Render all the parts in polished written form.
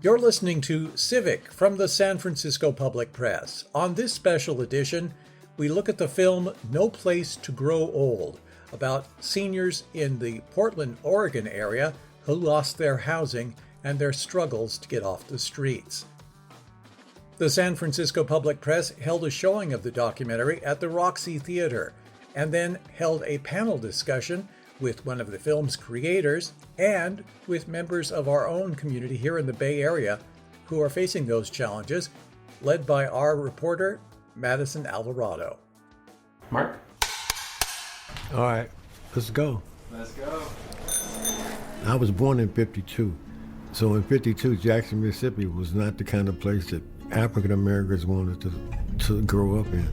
You're listening to Civic from the San Francisco Public Press. On this special edition, we look at the film No Place to Grow Old, about seniors in the Portland, Oregon area who lost their housing and their struggles to get off the streets. The San Francisco Public Press held a showing of the documentary at the Roxy Theater, and then held a panel discussion with one of the film's creators and with members of our own community here in the Bay Area who are facing those challenges, led by our reporter, Madison Alvarado. Mark? All right, let's go. Let's go. I was born in 52. So in 52, Jackson, Mississippi was not the kind of place that African Americans wanted to grow up in.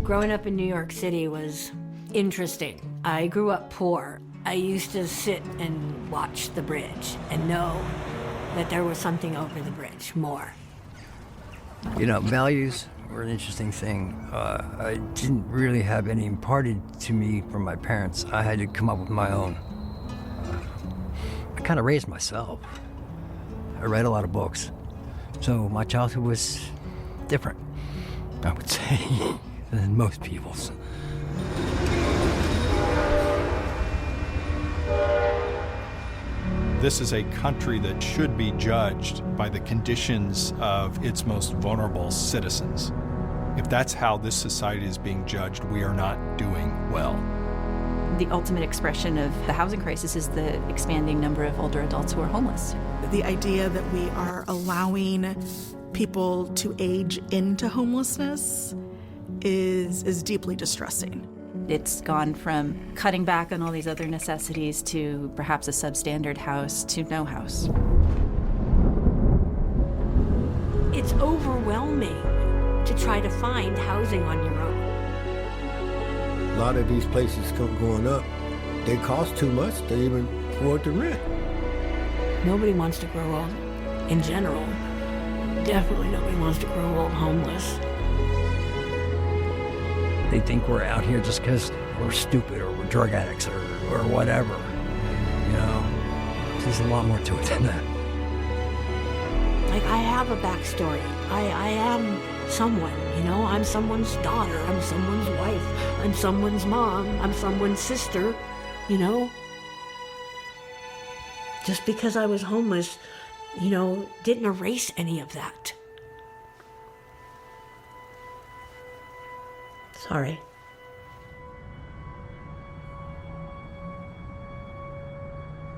Growing up in New York City was interesting. I grew up poor. I used to sit and watch the bridge and know that there was something over the bridge, more. You know, values were an interesting thing. I didn't really have any imparted to me from my parents. I had to come up with my own. I kind of raised myself. I read a lot of books. So my childhood was different, I would say, than most people's. This is a country that should be judged by the conditions of its most vulnerable citizens. If that's how this society is being judged, we are not doing well. The ultimate expression of the housing crisis is the expanding number of older adults who are homeless. The idea that we are allowing people to age into homelessness is deeply distressing. It's gone from cutting back on all these other necessities to perhaps a substandard house to no house. It's overwhelming to try to find housing on your own. A lot of these places going up, they cost too much to even afford to rent. Nobody wants to grow old in general. Definitely nobody wants to grow old homeless. They think we're out here just because we're stupid or we're drug addicts or whatever. You know, there's a lot more to it than that. Like, I have a backstory. I am someone, you know? I'm someone's daughter. I'm someone's wife. I'm someone's mom. I'm someone's sister, you know? Just because I was homeless, you know, didn't erase any of that. Sorry.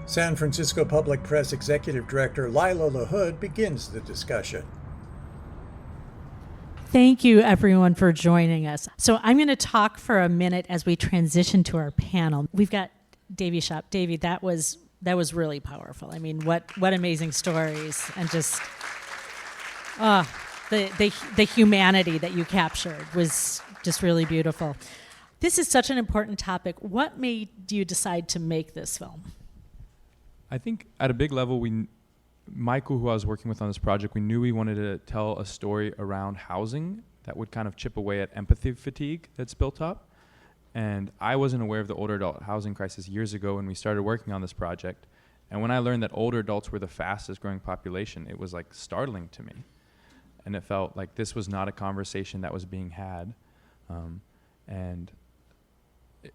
San Francisco Public Press Executive Director Lila LaHood begins the discussion. Thank you, everyone, for joining us. So I'm going to talk for a minute as we transition to our panel. We've got Davey Shop. Davey, that was really powerful. I mean, what amazing stories, and just the humanity that you captured was just really beautiful. This is such an important topic. What made you decide to make this film? I think at a big level, Michael, who I was working with on this project, we knew we wanted to tell a story around housing that would kind of chip away at empathy fatigue that's built up. And I wasn't aware of the older adult housing crisis years ago when we started working on this project. And when I learned that older adults were the fastest growing population, it was like startling to me. And it felt like this was not a conversation that was being had. And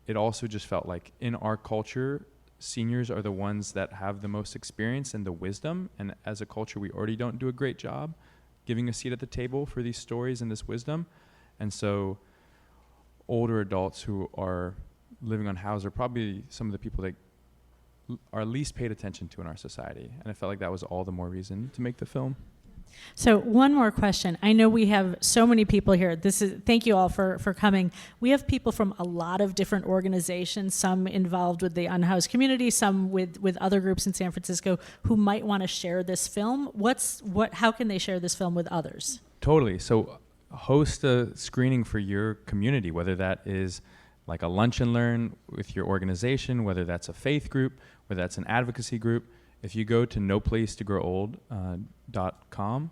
it also just felt like in our culture, seniors are the ones that have the most experience and the wisdom. And as a culture, we already don't do a great job giving a seat at the table for these stories and this wisdom. And so older adults who are living unhoused are probably some of the people that are least paid attention to in our society. And I felt like that was all the more reason to make the film. So one more question. I know we have so many people here. Thank you all for coming. We have people from a lot of different organizations, some involved with the unhoused community, some with other groups in San Francisco who might want to share this film. How can they share this film with others? Totally. So host a screening for your community, whether that is like a lunch and learn with your organization, whether that's a faith group, whether that's an advocacy group. If you go to noplacetogrowold.com,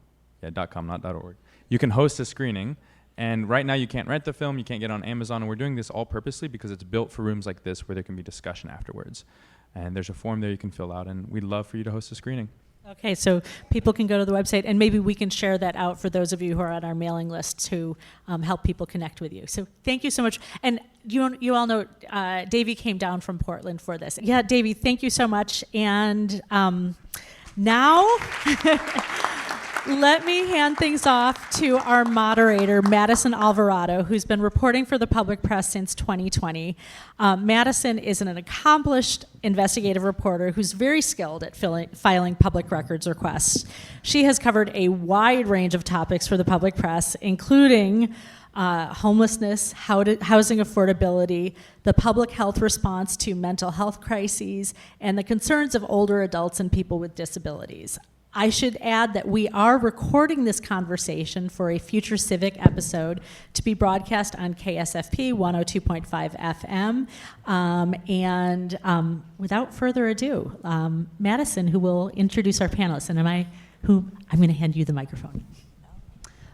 .com, not .org, you can host a screening. And right now you can't rent the film, you can't get on Amazon, and we're doing this all purposely because it's built for rooms like this where there can be discussion afterwards. And there's a form there you can fill out, and we'd love for you to host a screening. Okay, so people can go to the website, and maybe we can share that out for those of you who are on our mailing list to help people connect with you. So thank you so much. And you all know Davey came down from Portland for this. Yeah, Davey, thank you so much. And now let me hand things off to our moderator, Madison Alvarado, who's been reporting for the public press since 2020. Madison is an accomplished investigative reporter who's very skilled at filing public records requests. She has covered a wide range of topics for the public press, including homelessness, housing affordability, the public health response to mental health crises, and the concerns of older adults and people with disabilities. I should add that we are recording this conversation for a future Civic episode to be broadcast on KSFP 102.5 FM. Without further ado, Madison, who will introduce our panelists, and I'm going to hand you the microphone.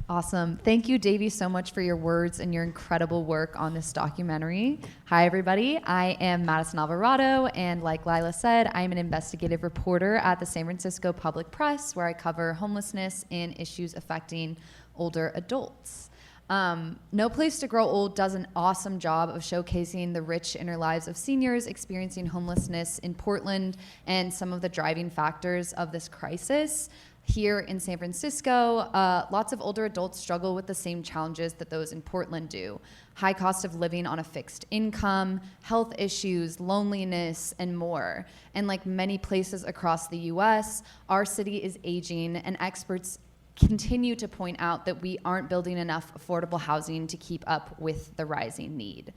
Awesome. Thank you, Davey, so much for your words and your incredible work on this documentary. Hi, everybody. I am Madison Alvarado, and like Lila said, I'm an investigative reporter at the San Francisco Public Press, where I cover homelessness and issues affecting older adults. No Place to Grow Old does an awesome job of showcasing the rich inner lives of seniors experiencing homelessness in Portland and some of the driving factors of this crisis. Here in San Francisco, lots of older adults struggle with the same challenges that those in Portland do. High cost of living on a fixed income, health issues, loneliness, and more. And like many places across the US, our city is aging, and experts continue to point out that we aren't building enough affordable housing to keep up with the rising need.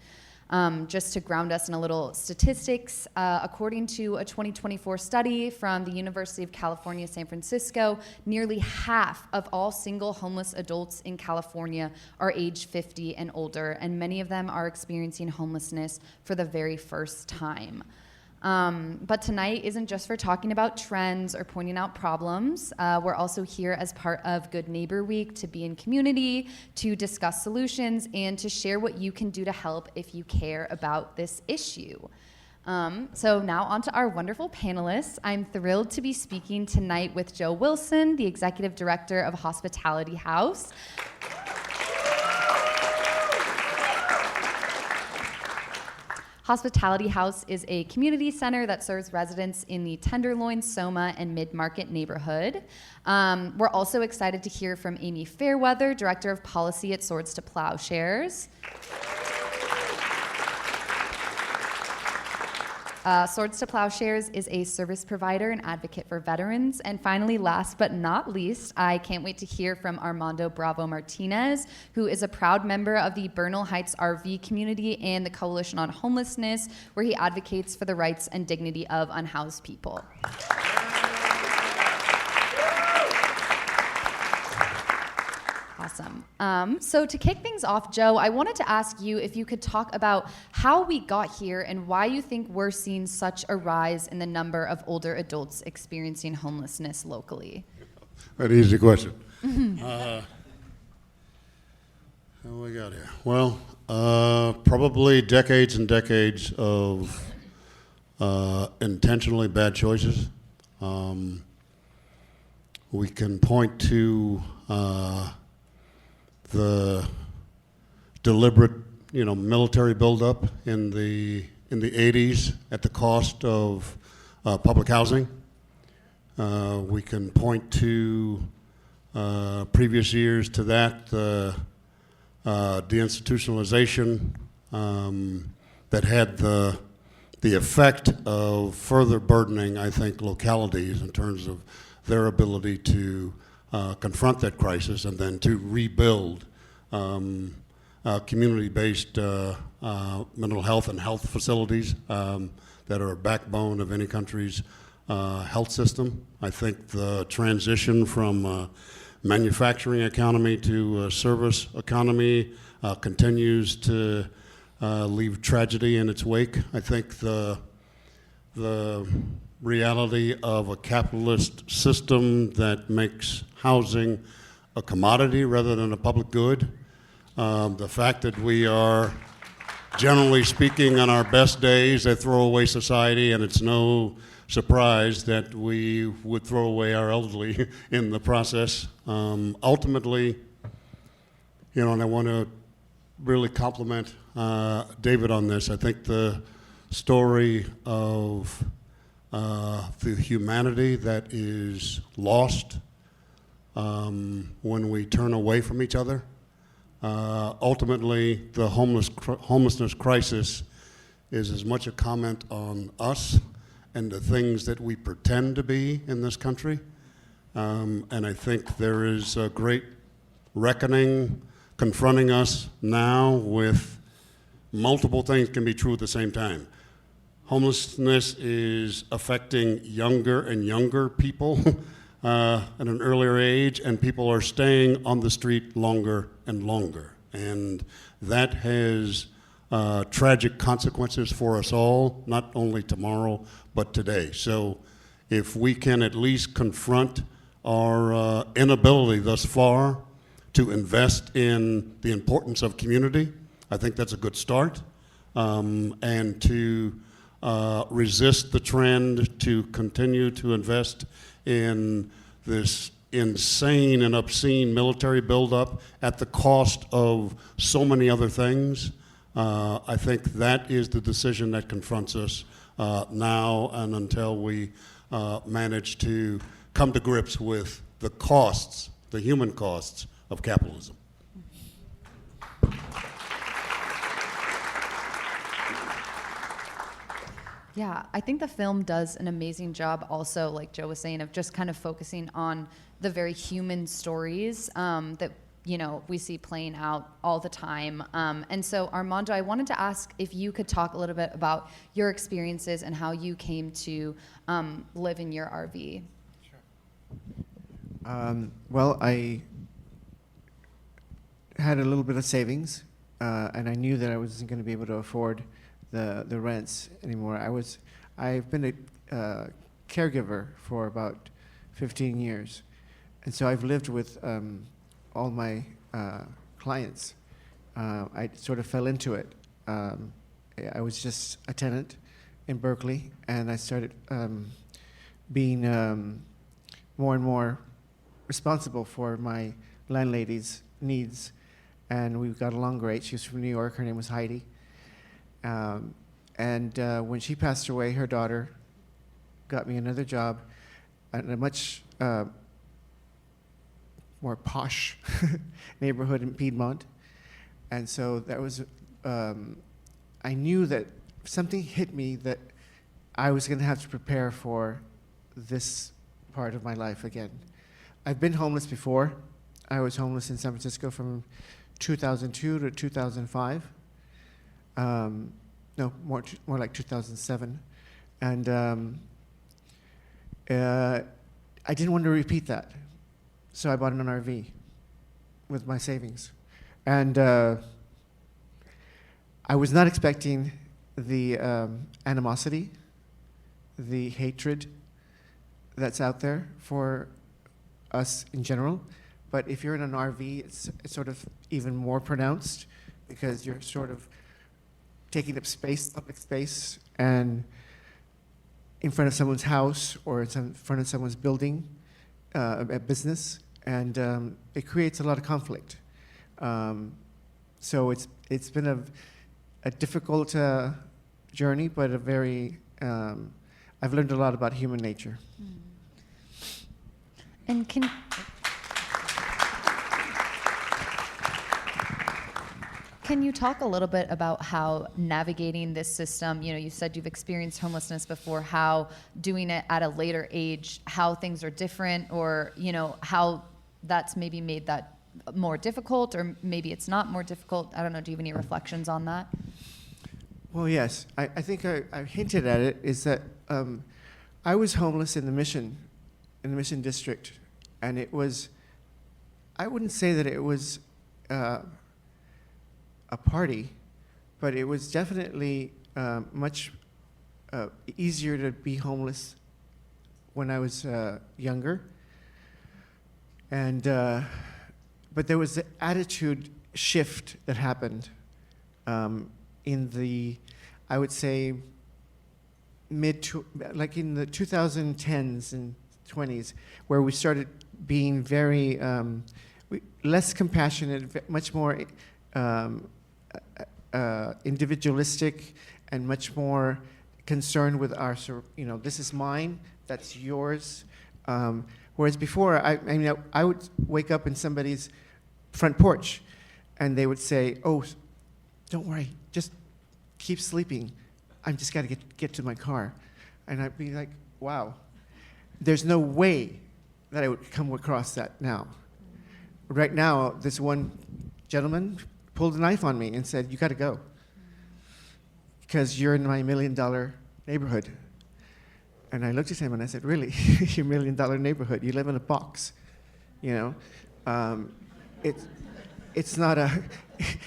Just to ground us in a little statistics, according to a 2024 study from the University of California, San Francisco, nearly half of all single homeless adults in California are age 50 and older, and many of them are experiencing homelessness for the very first time. But tonight isn't just for talking about trends or pointing out problems. We're also here as part of Good Neighbor Week to be in community, to discuss solutions, and to share what you can do to help if you care about this issue. So now on to our wonderful panelists. I'm thrilled to be speaking tonight with Joe Wilson, the Executive Director of Hospitality House. Hospitality House is a community center that serves residents in the Tenderloin, Soma, and Mid-Market neighborhood. We're also excited to hear from Amy Fairweather, Director of Policy at Swords to Plowshares. Swords to Plowshares is a service provider and advocate for veterans. And finally, last but not least, I can't wait to hear from Armando Bravo Martinez, who is a proud member of the Bernal Heights RV community and the Coalition on Homelessness, where he advocates for the rights and dignity of unhoused people. Awesome. So to kick things off, Joe, I wanted to ask you if you could talk about how we got here and why you think we're seeing such a rise in the number of older adults experiencing homelessness locally. Very easy question. How we got here? Well, probably decades and decades of intentionally bad choices. We can point to the deliberate, military buildup in the 80s at the cost of public housing. We can point to previous years to that, deinstitutionalization that had the effect of further burdening, I think, localities in terms of their ability to confront that crisis and then to rebuild community-based mental health and health facilities that are a backbone of any country's health system. I think the transition from manufacturing economy to service economy continues to leave tragedy in its wake. I think the reality of a capitalist system that makes housing a commodity rather than a public good. The fact that we are generally speaking, on our best days, a throwaway society, and it's no surprise that we would throw away our elderly in the process. Ultimately, and I want to really compliment David on this. I think the story of the humanity that is lost when we turn away from each other. Ultimately, the homelessness crisis is as much a comment on us and the things that we pretend to be in this country. And I think there is a great reckoning confronting us now with multiple things can be true at the same time. Homelessness is affecting younger and younger people at an earlier age, and people are staying on the street longer and longer. And that has tragic consequences for us all, not only tomorrow, but today. So if we can at least confront our inability thus far to invest in the importance of community, I think that's a good start. And to resist the trend to continue to invest in this insane and obscene military buildup at the cost of so many other things. I think that is the decision that confronts us now and until we manage to come to grips with the costs, the human costs of capitalism. Yeah, I think the film does an amazing job also, like Joe was saying, of just kind of focusing on the very human stories that, we see playing out all the time. And so, Armando, I wanted to ask if you could talk a little bit about your experiences and how you came to live in your RV. Sure. Well, I had a little bit of savings, and I knew that I wasn't going to be able to afford the rents anymore. I've been a caregiver for about 15 years, and so I've lived with all my clients. I sort of fell into it. I was just a tenant in Berkeley, and I started being more and more responsible for my landlady's needs, and we got along great. She was from New York. Her name was Heidi. And when she passed away, her daughter got me another job at a much more posh neighborhood in Piedmont. And so that was, I knew that something hit me that I was going to have to prepare for this part of my life again. I've been homeless before. I was homeless in San Francisco from 2002 to 2005. No, more like 2007. And I didn't want to repeat that. So I bought an RV with my savings. And I was not expecting the animosity, the hatred that's out there for us in general. But if you're in an RV, it's sort of even more pronounced because you're sort of taking up space, public space, and in front of someone's house or in front of someone's building, a business, and it creates a lot of conflict. So it's been a difficult journey, but a very I've learned a lot about human nature. And can you talk a little bit about how navigating this system, you said you've experienced homelessness before, how doing it at a later age, how things are different, or, how that's maybe made that more difficult, or maybe it's not more difficult? I don't know, do you have any reflections on that? Well, yes. I think I hinted at it, is that I was homeless in the Mission District, and it was, I wouldn't say that it was a party, but it was definitely much easier to be homeless when I was younger. And but there was the attitude shift that happened in the, I would say, like in the 2010s and 20s, where we started being very less compassionate, much more individualistic, and much more concerned with our, this is mine, that's yours. Whereas before, I would wake up in somebody's front porch, and they would say, "Oh, don't worry, just keep sleeping. I'm just got to get to my car," and I'd be like, "Wow, there's no way that I would come across that now." Right now, this one gentleman pulled a knife on me and said, "You got to go because you're in my $1 million neighborhood." And I looked at him and I said, "Really? Your $1 million neighborhood? You live in a box, you know? It's not a.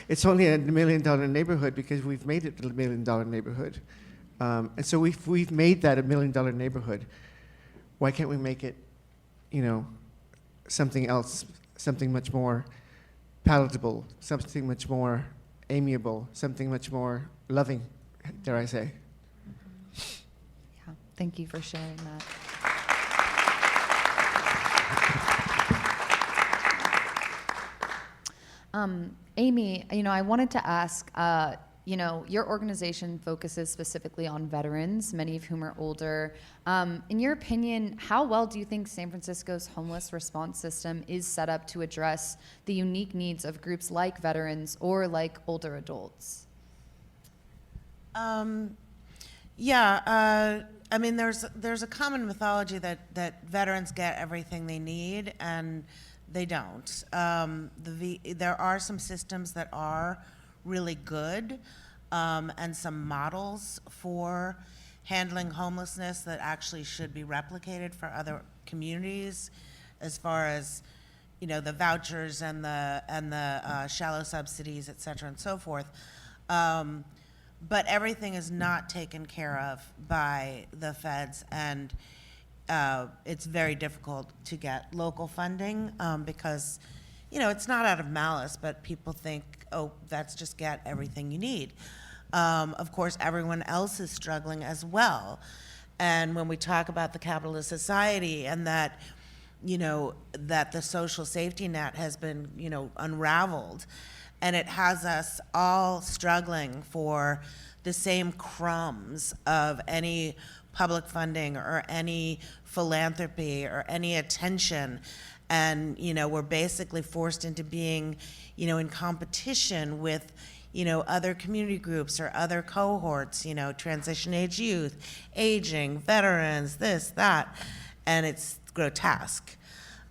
It's only a $1 million neighborhood because we've made it a $1 million neighborhood, and so we've made that a $1 million neighborhood. Why can't we make it, something else, something much more palatable, something much more amiable, something much more loving, dare I say?" Yeah, thank you for sharing that. Amy, I wanted to ask, your organization focuses specifically on veterans, many of whom are older. In your opinion, how well do you think San Francisco's homeless response system is set up to address the unique needs of groups like veterans or like older adults? There's a common mythology that veterans get everything they need, and they don't. There are some systems that are really good, and some models for handling homelessness that actually should be replicated for other communities, as far as the vouchers and the shallow subsidies, et cetera, and so forth. But everything is not taken care of by the feds, and it's very difficult to get local funding because, it's not out of malice, but people think, oh, that's just get everything you need. Of course, everyone else is struggling as well. And when we talk about the capitalist society and that, that the social safety net has been, unraveled, and it has us all struggling for the same crumbs of any public funding or any philanthropy or any attention. And, we're basically forced into being, in competition with, other community groups or other cohorts, transition age youth, aging, veterans, this, that, and it's grotesque.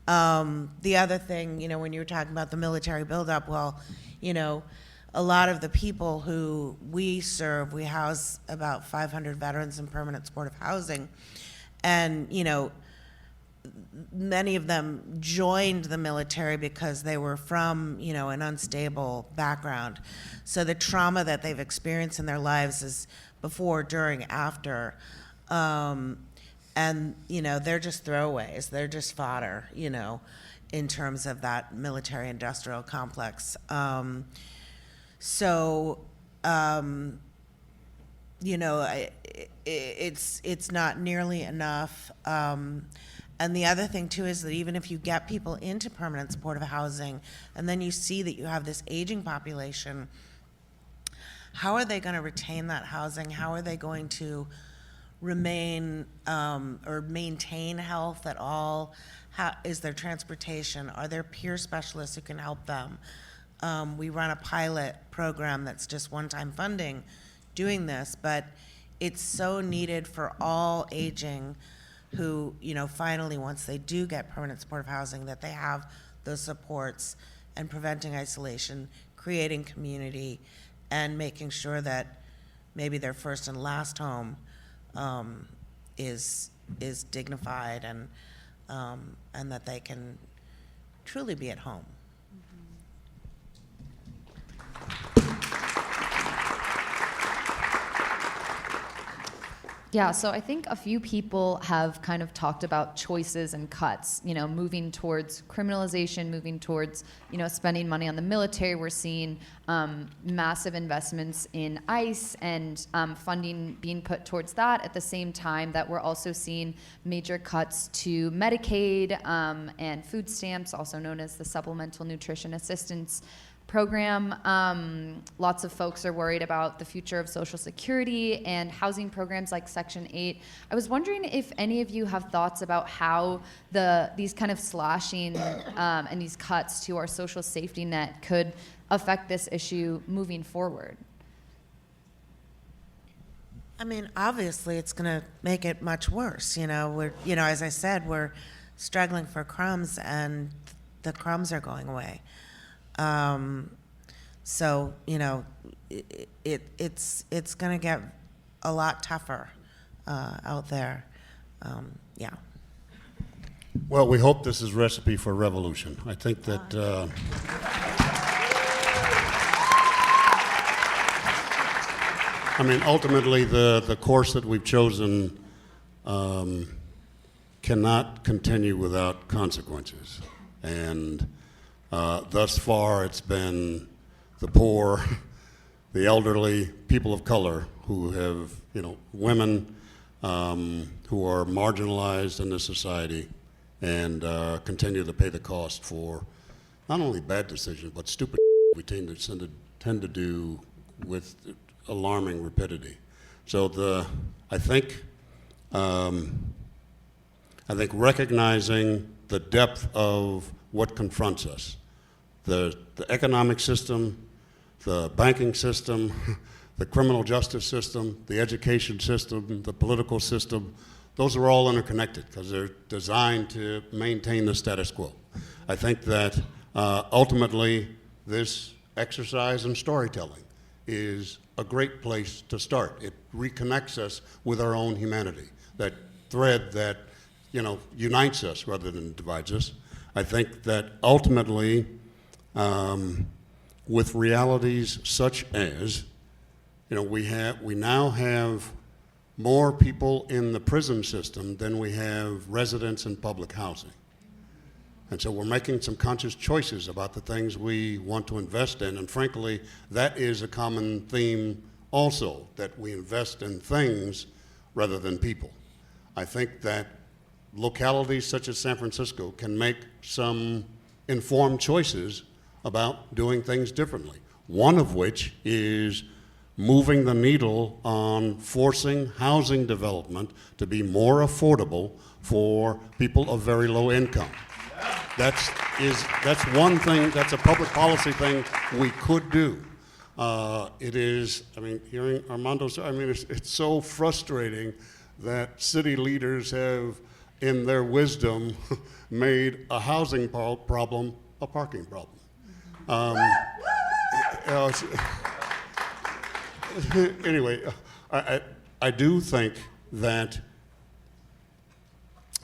The other thing, when you were talking about the military buildup, well, a lot of the people who we serve, we house about 500 veterans in permanent supportive housing, and, many of them joined the military because they were from, an unstable background. So the trauma that they've experienced in their lives is before, during, after. And, they're just throwaways. They're just fodder, in terms of that military industrial complex. It's not nearly enough. And the other thing, too, is that even if you get people into permanent supportive housing, and then you see that you have this aging population, how are they going to retain that housing? How are they going to remain or maintain health at all? How is their transportation? Are there peer specialists who can help them? We run a pilot program that's just one-time funding doing this, but it's so needed for all aging who, finally, once they do get permanent supportive housing, that they have those supports and preventing isolation, creating community, and making sure that maybe their first and last home is dignified and that they can truly be at home. Yeah, so I think a few people have kind of talked about choices and cuts, moving towards criminalization, moving towards, spending money on the military. We're seeing massive investments in ICE and funding being put towards that at the same time that we're also seeing major cuts to Medicaid and food stamps, also known as the Supplemental Nutrition Assistance Program. Lots of folks are worried about the future of Social Security and housing programs like Section 8. I was wondering if any of you have thoughts about how these kind of slashing and these cuts to our social safety net could affect this issue moving forward. I mean, obviously, it's going to make it much worse. As I said, we're struggling for crumbs, and the crumbs are going away. So it's going to get a lot tougher out there. Yeah. Well, we hope this is a recipe for revolution. I think that ultimately the course that we've chosen cannot continue without consequences. And thus far, it's been the poor, the elderly, people of color who have, women who are marginalized in this society and continue to pay the cost for not only bad decisions, but stupid we tend to do with alarming rapidity. So I think recognizing the depth of what confronts us, the economic system, the banking system, the criminal justice system, the education system, the political system, those are all interconnected because they're designed to maintain the status quo. I think that ultimately this exercise in storytelling is a great place to start. It reconnects us with our own humanity, that thread that unites us rather than divides us. I think that ultimately, with realities such as, we now have more people in the prison system than we have residents in public housing. And so we're making some conscious choices about the things we want to invest in. And frankly, that is a common theme also, that we invest in things rather than people. I think that localities such as San Francisco can make some informed choices about doing things differently. One of which is moving the needle on forcing housing development to be more affordable for people of very low income. That's one thing, that's a public policy thing we could do. It is, hearing Armando, it's so frustrating that city leaders have, in their wisdom, made a housing problem a parking problem. Anyway, I do think that,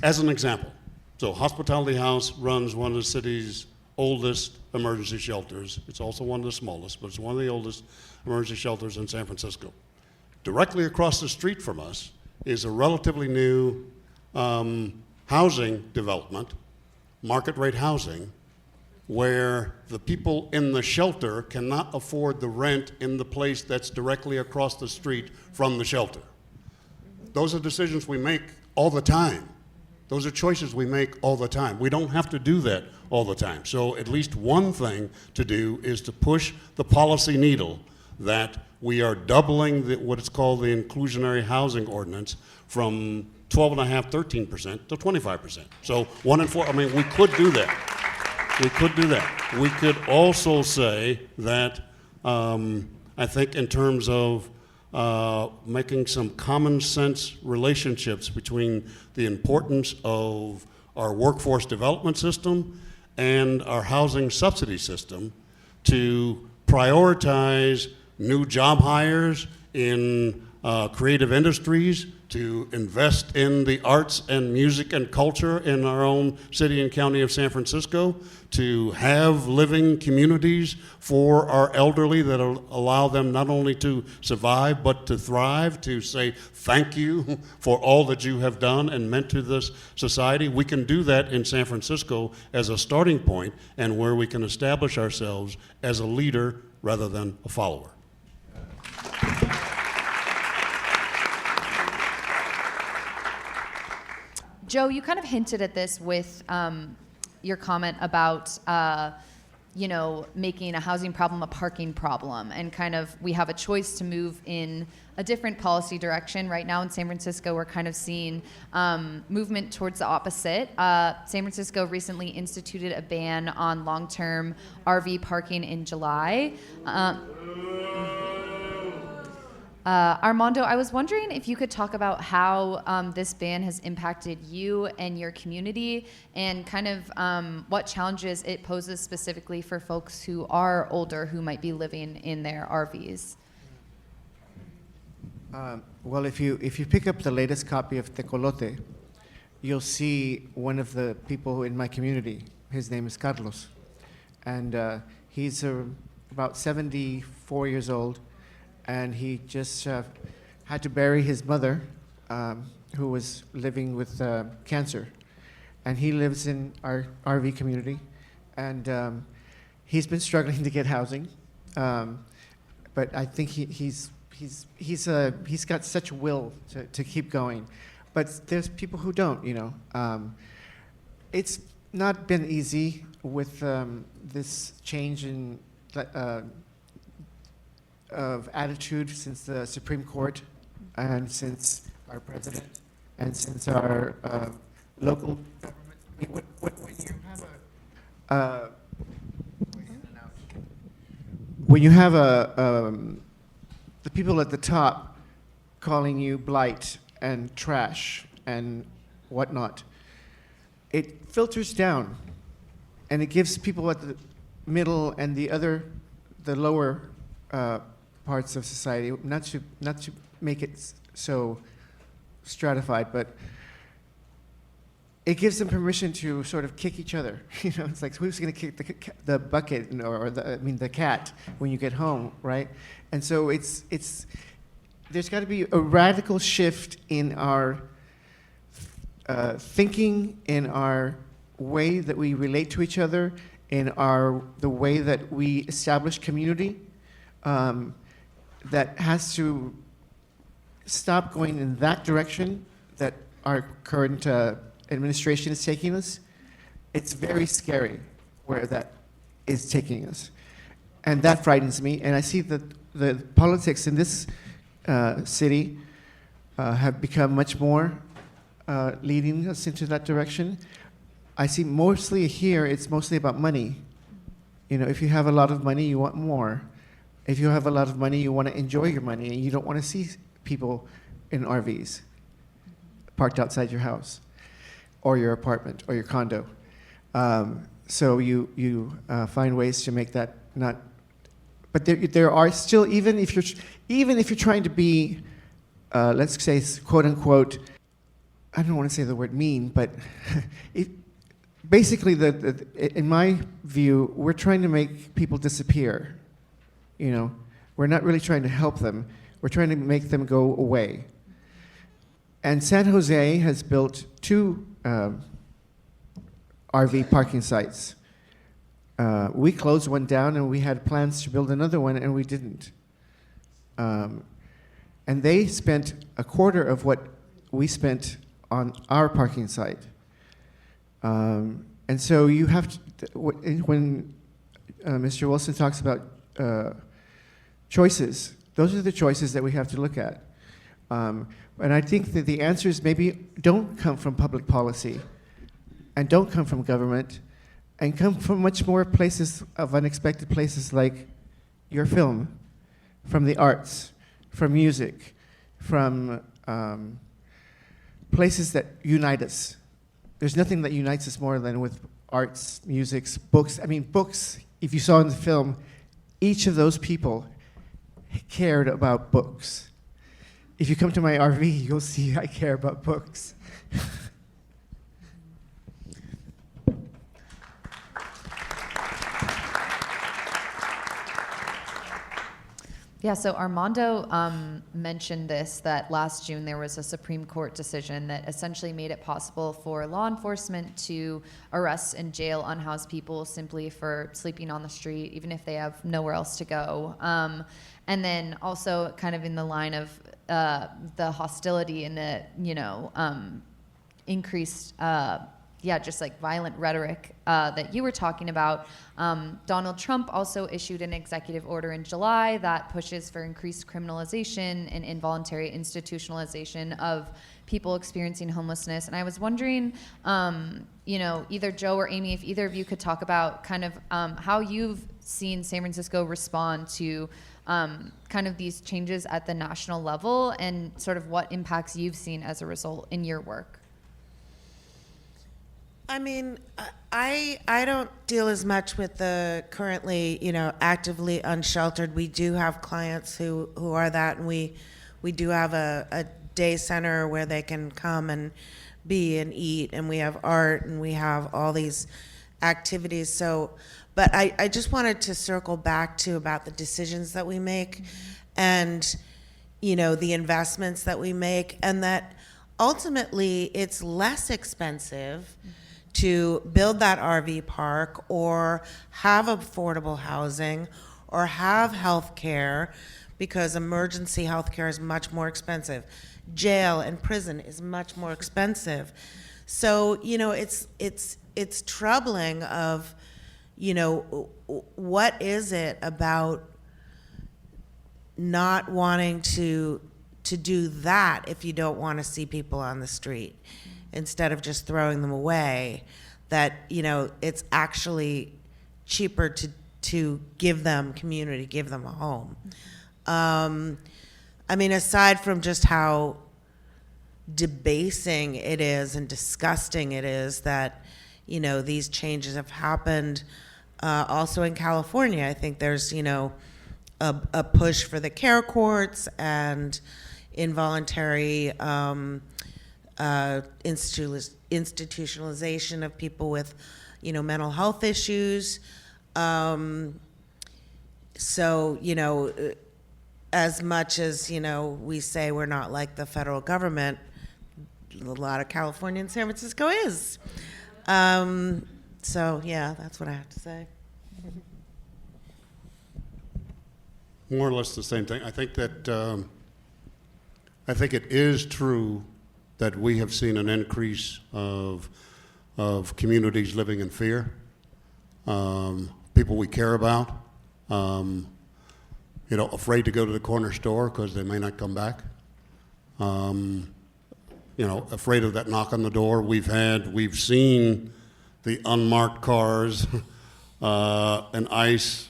as an example, so Hospitality House runs one of the city's oldest emergency shelters. It's also one of the smallest, but it's one of the oldest emergency shelters in San Francisco. Directly across the street from us is a relatively new housing development, market rate housing, where the people in the shelter cannot afford the rent in the place that's directly across the street from the shelter. Those are decisions we make all the time. Those are choices we make all the time. We don't have to do that all the time. So at least one thing to do is to push the policy needle that we are doubling what is called the inclusionary housing ordinance from 12.5%, 13% to 25%. So 1 in 4, we could do that. We could do that. We could also say that I think in terms of making some common sense relationships between the importance of our workforce development system and our housing subsidy system to prioritize new job hires in creative industries, to invest in the arts and music and culture in our own city and county of San Francisco, to have living communities for our elderly that allow them not only to survive but to thrive, to say thank you for all that you have done and meant to this society. We can do that in San Francisco as a starting point and where we can establish ourselves as a leader rather than a follower. Joe, you kind of hinted at this with your comment about, making a housing problem a parking problem, and kind of we have a choice to move in a different policy direction. Right now in San Francisco, we're kind of seeing movement towards the opposite. San Francisco recently instituted a ban on long-term RV parking in July. Armando, I was wondering if you could talk about how this ban has impacted you and your community, and kind of what challenges it poses specifically for folks who are older who might be living in their RVs. Well, if you pick up the latest copy of Tecolote, you'll see one of the people in my community. His name is Carlos, and he's about 74 years old. And he just had to bury his mother, who was living with cancer. And he lives in our RV community. And he's been struggling to get housing. But I think he's got such will to keep going. But there's people who don't, It's not been easy with this change in of attitude since the Supreme Court, and since our president, and since our local government. When you have the people at the top calling you blight and trash and whatnot, it filters down, and it gives people at the middle and the lower parts of society, not to make it so stratified, but it gives them permission to sort of kick each other. It's like, who's going to kick the bucket or the cat when you get home, right? And so there's got to be a radical shift in our thinking, in our way that we relate to each other, in the way that we establish community. That has to stop going in that direction that our current administration is taking us. It's very scary where that is taking us. And that frightens me. And I see that the politics in this city have become much more leading us into that direction. I see mostly here, it's mostly about money. If you have a lot of money, you want more. If you have a lot of money, you want to enjoy your money, and you don't want to see people in RVs parked outside your house or your apartment or your condo. So you find ways to make that not. But there are still, even if you're trying to be, let's say, quote unquote, I don't want to say the word mean, but basically, in my view, we're trying to make people disappear. We're not really trying to help them. We're trying to make them go away. And San Jose has built 2 RV parking sites. We closed one down, and we had plans to build another one, and we didn't. And they spent a quarter of what we spent on our parking site. And so you have to, when Mr. Wilson talks about choices, those are the choices that we have to look at. And I think that the answers maybe don't come from public policy and don't come from government and come from much more places of unexpected places like your film, from the arts, from music, from places that unite us. There's nothing that unites us more than with arts, music, books. I mean, books, if you saw in the film, each of those people cared about books. if you come to my RV, you'll see I care about books. Yeah, so Armando mentioned this, that last June there was a Supreme Court decision that essentially made it possible for law enforcement to arrest and jail unhoused people simply for sleeping on the street, even if they have nowhere else to go. And then also kind of in the line of the hostility and the, increased just like violent rhetoric that you were talking about. Donald Trump also issued an executive order in July that pushes for increased criminalization and involuntary institutionalization of people experiencing homelessness. And I was wondering, either Joe or Amy, if either of you could talk about kind of how you've seen San Francisco respond to kind of these changes at the national level and sort of what impacts you've seen as a result in your work. I mean, I don't deal as much with the currently, actively unsheltered. We do have clients who are that, and we do have a day center where they can come and be and eat, and we have art, and we have all these activities. So, but I just wanted to circle back to about the decisions that we make, and the investments that we make, and that ultimately it's less expensive to build that RV park or have affordable housing or have health care, because emergency health care is much more expensive. Jail and prison is much more expensive. So, it's troubling of, what is it about not wanting to do that if you don't want to see people on the street, instead of just throwing them away, that, it's actually cheaper to give them community, give them a home. I mean, aside from just how debasing it is and disgusting it is that, these changes have happened, also in California. I think there's, a push for the care courts and involuntary institutionalization of people with, mental health issues. So, as much as, we say we're not like the federal government, a lot of California and San Francisco is. So, yeah, that's what I have to say. More or less the same thing. I think that, I think it is true that we have seen an increase of communities living in fear, people we care about, afraid to go to the corner store because they may not come back, afraid of that knock on the door. We've seen the unmarked cars and ICE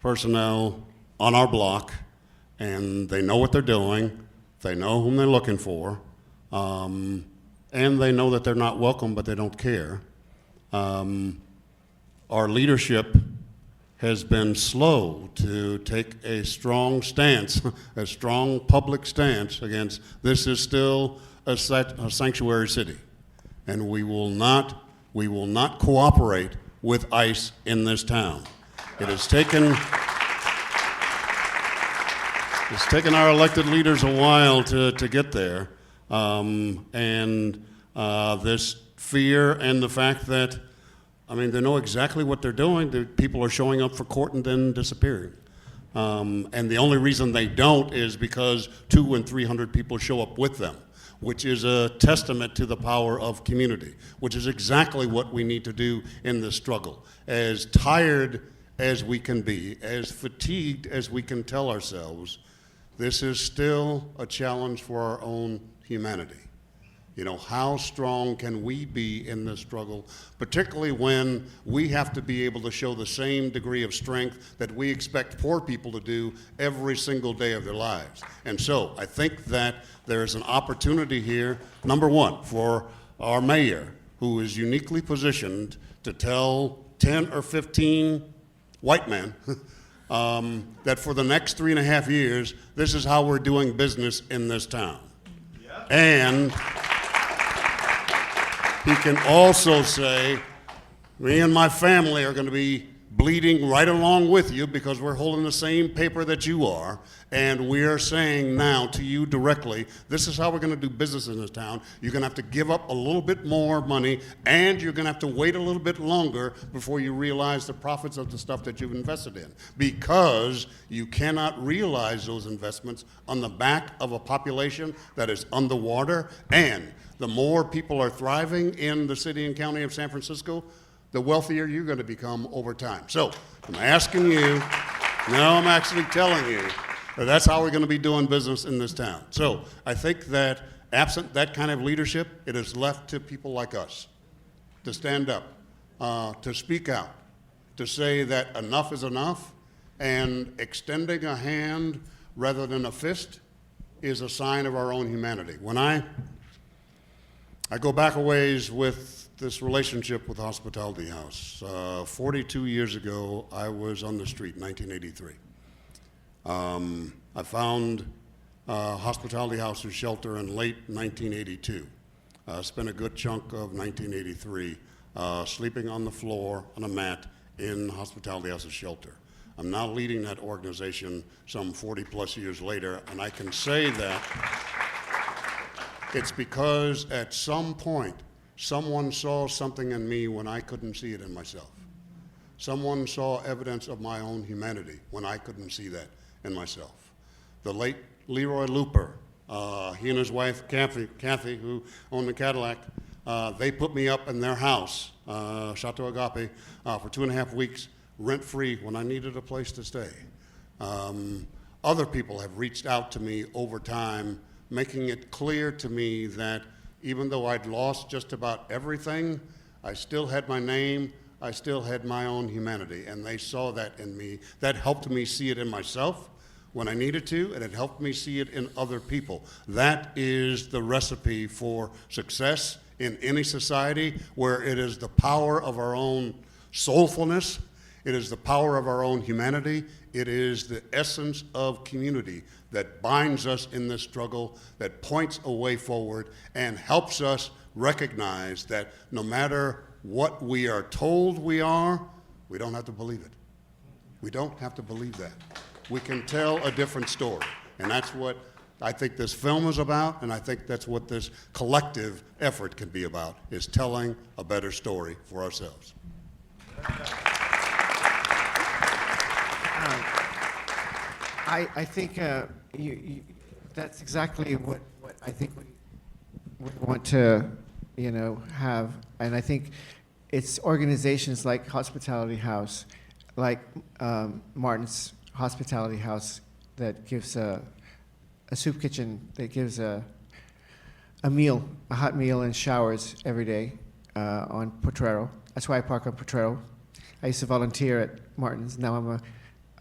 personnel on our block, and they know what they're doing, they know whom they're looking for, and they know that they're not welcome, but they don't care. Our leadership has been slow to take a strong stance, a strong public stance against this is still a sanctuary city, and we will not cooperate with ICE in this town. It has taken our elected leaders a while to get there. This fear and the fact that, they know exactly what they're doing. The people are showing up for court and then disappearing. And the only reason they don't is because 200 and 300 people show up with them, which is a testament to the power of community, which is exactly what we need to do in this struggle. As tired as we can be, as fatigued as we can tell ourselves, this is still a challenge for our own humanity. How strong can we be in this struggle, particularly when we have to be able to show the same degree of strength that we expect poor people to do every single day of their lives. And so I think that there is an opportunity here, number one, for our mayor, who is uniquely positioned to tell 10 or 15 white men that for the next 3.5 years, this is how we're doing business in this town. And he can also say, me and my family are going to be bleeding right along with you because we're holding the same paper that you are, and we are saying now to you directly, this is how we're going to do business in this town. You're going to have to give up a little bit more money, and you're going to have to wait a little bit longer before you realize the profits of the stuff that you've invested in, because you cannot realize those investments on the back of a population that is underwater. And the more people are thriving in the city and county of San Francisco, the wealthier you're going to become over time. So I'm asking you, now I'm actually telling you, that that's how we're going to be doing business in this town. So I think that absent that kind of leadership, it is left to people like us to stand up, to speak out, to say that enough is enough, and extending a hand rather than a fist is a sign of our own humanity. When I go back a ways with this relationship with Hospitality House. 42 years ago, I was on the street in 1983. I found Hospitality House's shelter in late 1982. Spent a good chunk of 1983 sleeping on the floor on a mat in Hospitality House's shelter. I'm now leading that organization some 40 plus years later, and I can say that it's because at some point, someone saw something in me when I couldn't see it in myself. Someone saw evidence of my own humanity when I couldn't see that in myself. The late Leroy Looper, he and his wife Kathy, who owned the Cadillac, they put me up in their house, Chateau Agape, for 2.5 weeks, rent-free when I needed a place to stay. Other people have reached out to me over time, making it clear to me that even though I'd lost just about everything, I still had my name, I still had my own humanity, and they saw that in me. That helped me see it in myself when I needed to, and it helped me see it in other people. That is the recipe for success in any society, where it is the power of our own soulfulness, it is the power of our own humanity, it is the essence of community that binds us in this struggle, that points a way forward, and helps us recognize that no matter what we are told we are, we don't have to believe it. We don't have to believe that. We can tell a different story. And that's what I think this film is about, and I think that's what this collective effort can be about, is telling a better story for ourselves. I think that's exactly what I think we want to, have. And I think it's organizations like Hospitality House, like Martin's Hospitality House, that gives a soup kitchen, that gives a meal, a hot meal and showers every day on Potrero. That's why I park on Potrero. I used to volunteer at Martin's. Now I'm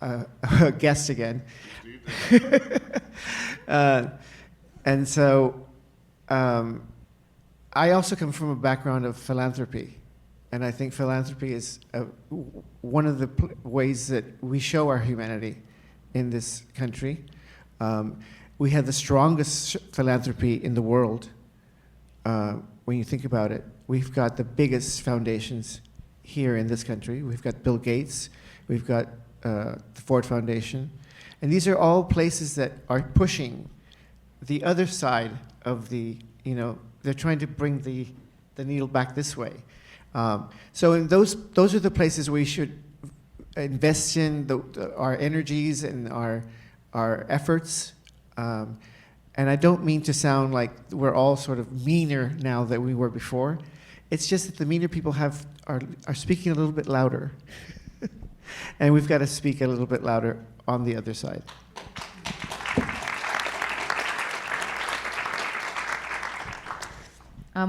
a guest again. And so I also come from a background of philanthropy, and I think philanthropy is one of the ways that we show our humanity in this country. We have the strongest philanthropy in the world when you think about it. We've got the biggest foundations here in this country. We've got Bill Gates, we've got the Ford Foundation, and these are all places that are pushing the other side of the, they're trying to bring the needle back this way. So in those are the places we should invest in our energies and our efforts. And I don't mean to sound like we're all sort of meaner now than we were before. It's just that the meaner people are speaking a little bit louder. And we've got to speak a little bit louder on the other side.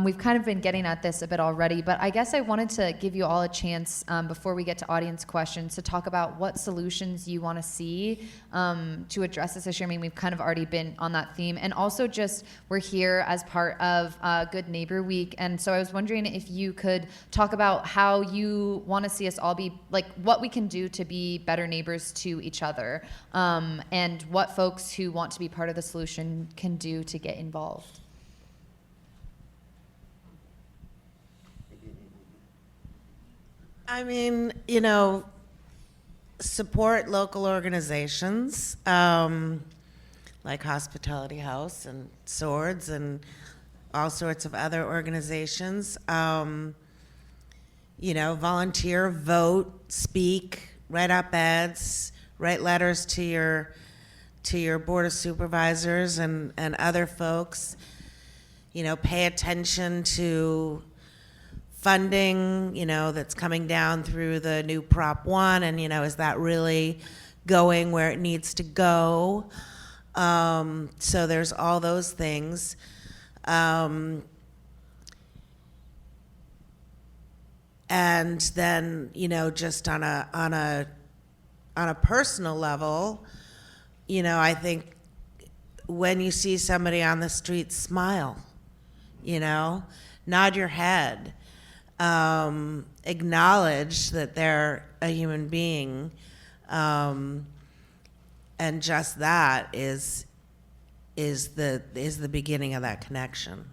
We've kind of been getting at this a bit already, but I guess I wanted to give you all a chance before we get to audience questions to talk about what solutions you want to see to address this issue. I mean, we've kind of already been on that theme, and also just we're here as part of Good Neighbor Week, and so I was wondering if you could talk about how you want to see us all be, like what we can do to be better neighbors to each other, and what folks who want to be part of the solution can do to get involved. I mean, support local organizations like Hospitality House and Swords and all sorts of other organizations. Volunteer, vote, speak, write op-eds, write letters to your board of supervisors and other folks. Pay attention to funding, that's coming down through the new Prop 1, and, is that really going where it needs to go? So there's all those things. And then, just on a personal level, I think when you see somebody on the street, smile, nod your head. Acknowledge that they're a human being, and just that is the beginning of that connection.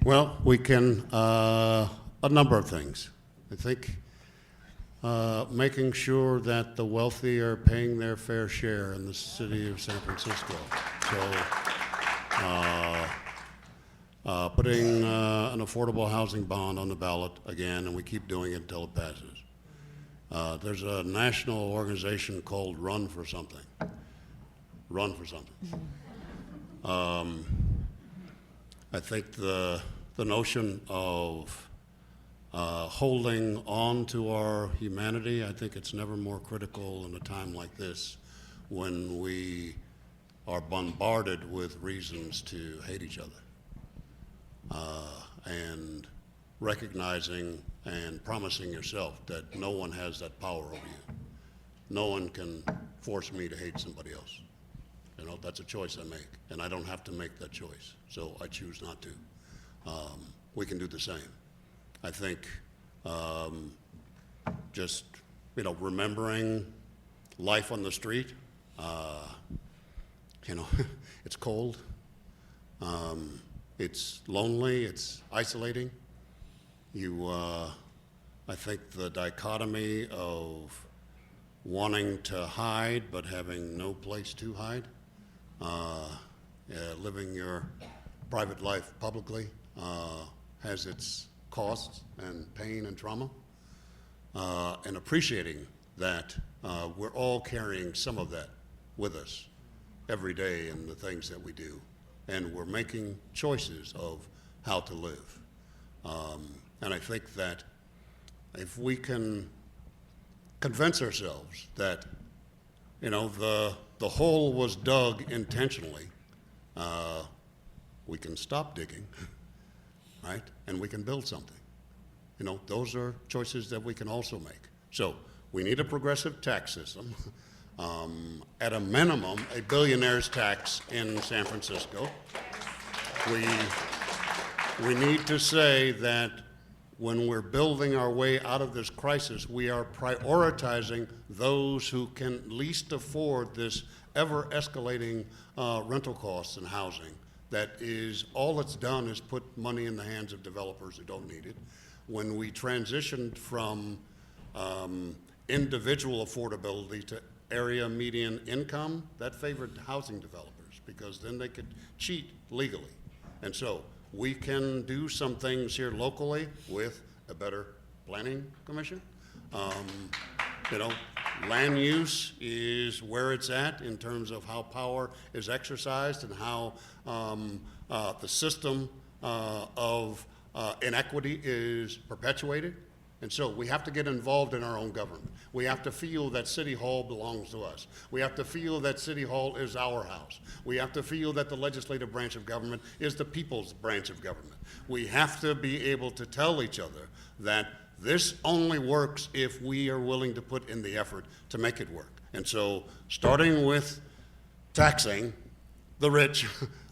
Well, we can a number of things. I think making sure that the wealthy are paying their fair share in the city of San Francisco. So putting an affordable housing bond on the ballot again, and we keep doing it until it passes. There's a national organization called Run for Something. Run for Something. I think the notion of holding on to our humanity, I think it's never more critical in a time like this when we are bombarded with reasons to hate each other. And recognizing and promising yourself that no one has that power over you. No one can force me to hate somebody else. That's a choice I make, and I don't have to make that choice, so I choose not to. We can do the same. I think just, remembering life on the street, it's cold, it's lonely, it's isolating. I think the dichotomy of wanting to hide but having no place to hide, living your private life publicly has its costs and pain and trauma, and appreciating that we're all carrying some of that with us every day in the things that we do, and we're making choices of how to live. And I think that if we can convince ourselves that, the hole was dug intentionally, we can stop digging, right? And we can build something. Those are choices that we can also make. So we need a progressive tax system. At a minimum, a billionaire's tax in San Francisco. We need to say that when we're building our way out of this crisis, we are prioritizing those who can least afford this ever-escalating rental costs and housing. That is, all it's done is put money in the hands of developers who don't need it. When we transitioned from individual affordability to area median income, that favored housing developers because then they could cheat legally. And so we can do some things here locally with a better planning commission. Land use is where it's at in terms of how power is exercised and how the system of inequity is perpetuated. And so we have to get involved in our own government. We have to feel that City Hall belongs to us. We have to feel that City Hall is our house. We have to feel that the legislative branch of government is the people's branch of government. We have to be able to tell each other that this only works if we are willing to put in the effort to make it work. And so starting with taxing the rich,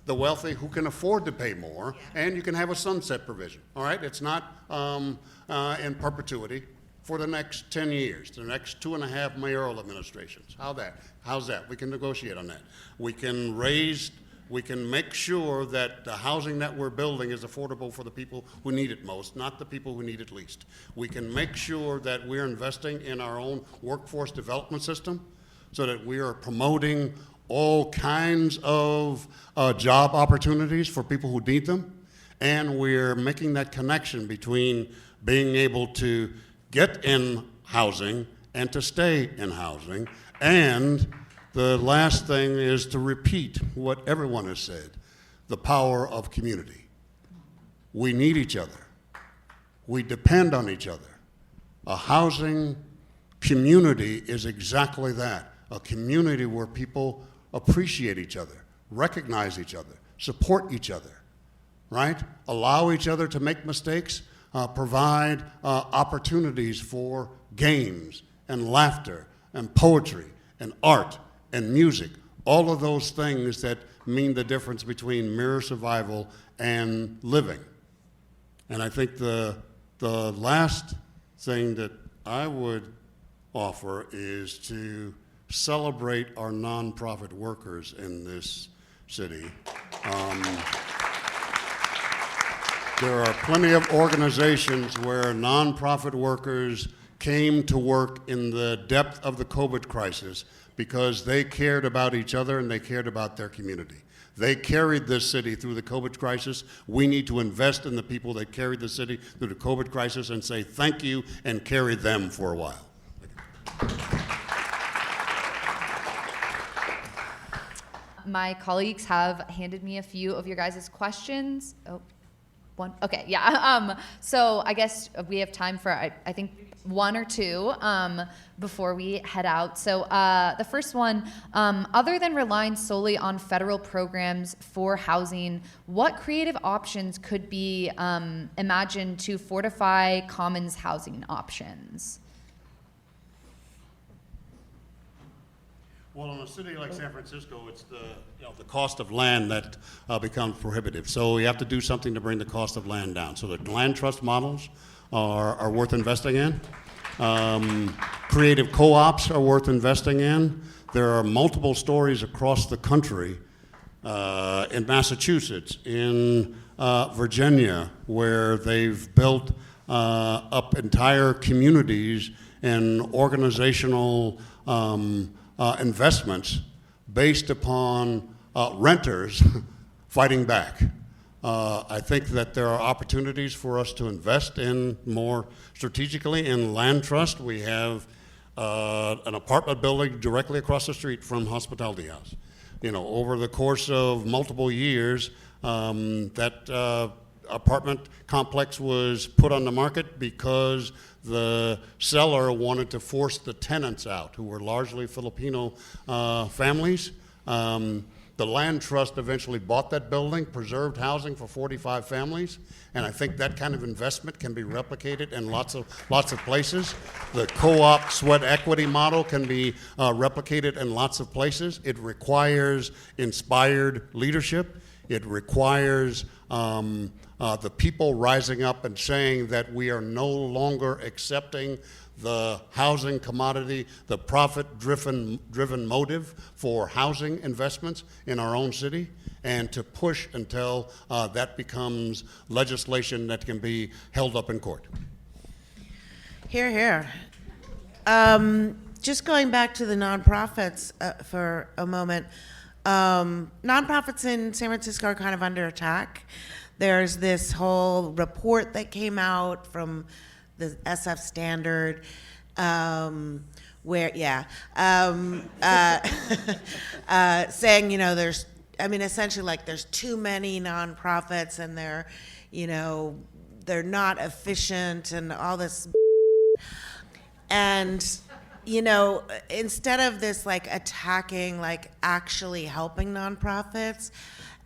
the wealthy who can afford to pay more, and you can have a sunset provision, all right? It's not in perpetuity for the next 10 years, the next 2.5 mayoral administrations. How's that? We can negotiate on that. We can make sure that the housing that we're building is affordable for the people who need it most, not the people who need it least. We can make sure that we're investing in our own workforce development system so that we are promoting all kinds of job opportunities for people who need them. And we're making that connection between being able to get in housing and to stay in housing. And the last thing is to repeat what everyone has said, the power of community. We need each other. We depend on each other. A housing community is exactly that, a community where people appreciate each other, recognize each other, support each other, right? Allow each other to make mistakes, provide opportunities for games and laughter and poetry and art and music, all of those things that mean the difference between mere survival and living. And I think the last thing that I would offer is to celebrate our nonprofit workers in this city. There are plenty of organizations where nonprofit workers came to work in the depth of the COVID crisis because they cared about each other and they cared about their community. They carried this city through the COVID crisis. We need to invest in the people that carried the city through the COVID crisis and say thank you and carry them for a while. My colleagues have handed me a few of your guys' questions. Oh, one? Okay, yeah. So I guess we have time for, I think, one or two before we head out. So the first one, other than relying solely on federal programs for housing, what creative options could be imagined to fortify commons housing options? Well, in a city like San Francisco, it's the cost of land that becomes prohibitive. So we have to do something to bring the cost of land down. So the land trust models are worth investing in. Creative co-ops are worth investing in. There are multiple stories across the country, in Massachusetts, in Virginia, where they've built up entire communities and organizational investments based upon renters fighting back. I think that there are opportunities for us to invest in more strategically in land trust. We have an apartment building directly across the street from Hospitality House. Over the course of multiple years, that apartment complex was put on the market because the seller wanted to force the tenants out, who were largely Filipino families. The land trust eventually bought that building, preserved housing for 45 families, and I think that kind of investment can be replicated in lots of places. The co-op sweat equity model can be replicated in lots of places. It requires inspired leadership. It requires the people rising up and saying that we are no longer accepting the housing commodity, the profit-driven motive for housing investments in our own city, and to push until that becomes legislation that can be held up in court. Hear, hear. Just going back to the nonprofits for a moment. Nonprofits in San Francisco are kind of under attack. There's this whole report that came out from the SF Standard, where, saying, there's, essentially like there's too many nonprofits and they're not efficient and all this. And, instead of this like attacking, like actually helping nonprofits,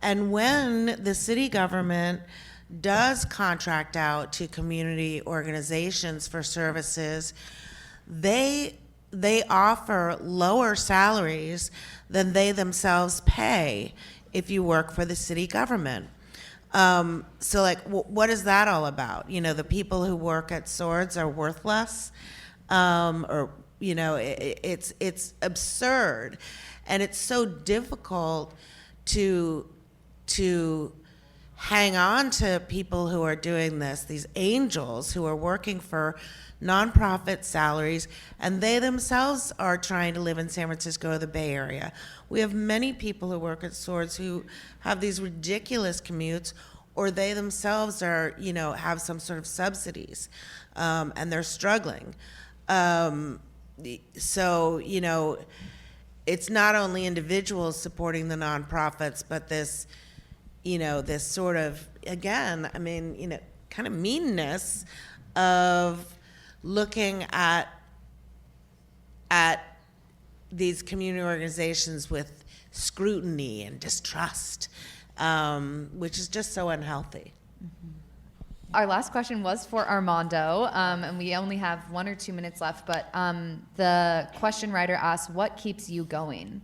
and when the city government does contract out to community organizations for services, they offer lower salaries than they themselves pay if you work for the city government. So like, what is that all about? The people who work at Swords are worthless, it's absurd, and it's so difficult to hang on to people who are doing this, these angels who are working for nonprofit salaries, and they themselves are trying to live in San Francisco or the Bay Area. We have many people who work at Swords who have these ridiculous commutes, or they themselves are, have some sort of subsidies, and they're struggling. So, it's not only individuals supporting the nonprofits, but this, this sort of, again, kind of meanness of looking at these community organizations with scrutiny and distrust, which is just so unhealthy. Mm-hmm. Our last question was for Armando, and we only have 1 or 2 minutes left, but the question writer asked, what keeps you going?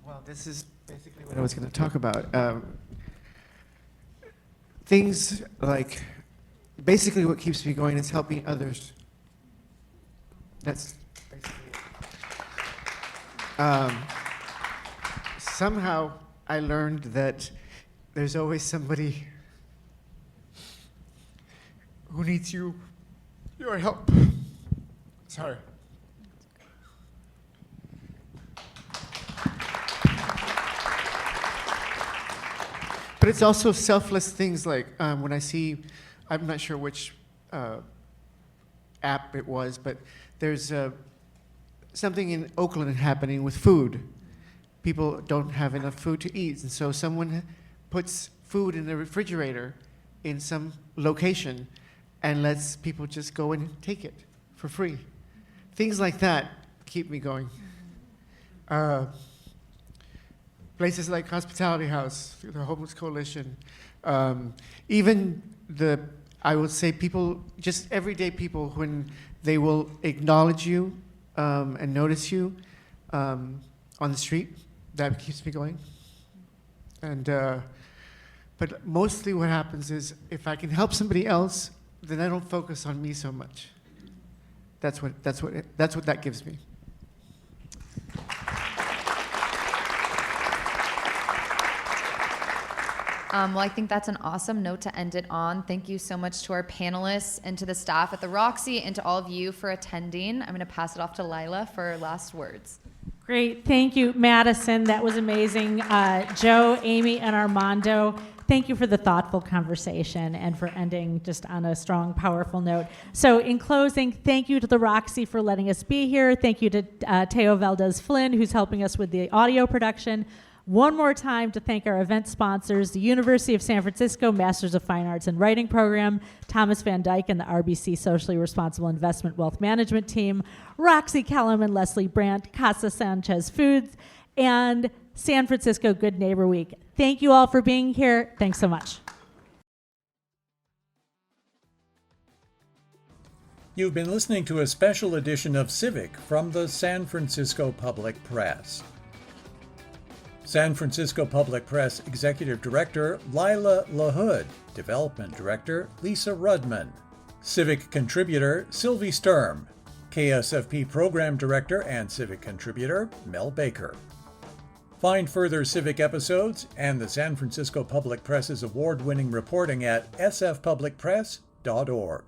Well, this is basically what I was going to talk about. Things like, basically what keeps me going is helping others. That's basically it. Somehow I learned that there's always somebody who needs your help. Sorry. But it's also selfless things like when I see, I'm not sure which app it was, but there's something in Oakland happening with food. People don't have enough food to eat, and so someone puts food in the refrigerator in some location and lets people just go and take it for free. Things like that keep me going. Places like Hospitality House, the Homeless Coalition, even I would say people, just everyday people, when they will acknowledge you and notice you on the street, that keeps me going. And but mostly what happens is if I can help somebody else, then I don't focus on me so much. That's what that gives me. Well, I think that's an awesome note to end it on. Thank you so much to our panelists and to the staff at the Roxy and to all of you for attending. I'm going to pass it off to Lila for last words. Great. Thank you, Madison. That was amazing. Joe, Amy, and Armando, thank you for the thoughtful conversation and for ending just on a strong, powerful note. So in closing, thank you to the Roxy for letting us be here. Thank you to Teo Valdez-Flynn, who's helping us with the audio production. One more time to thank our event sponsors, the University of San Francisco Masters of Fine Arts and Writing Program, Thomas Van Dyke and the RBC Socially Responsible Investment Wealth Management Team, Roxy Kellum and Leslie Brandt, Casa Sanchez Foods, and San Francisco Good Neighbor Week. Thank you all for being here. Thanks so much. You've been listening to a special edition of Civic from the San Francisco Public Press. San Francisco Public Press Executive Director Lila LaHood, Development Director Lisa Rudman, Civic Contributor Sylvie Sturm, KSFP Program Director and Civic Contributor Mel Baker. Find further Civic episodes and the San Francisco Public Press's award-winning reporting at sfpublicpress.org.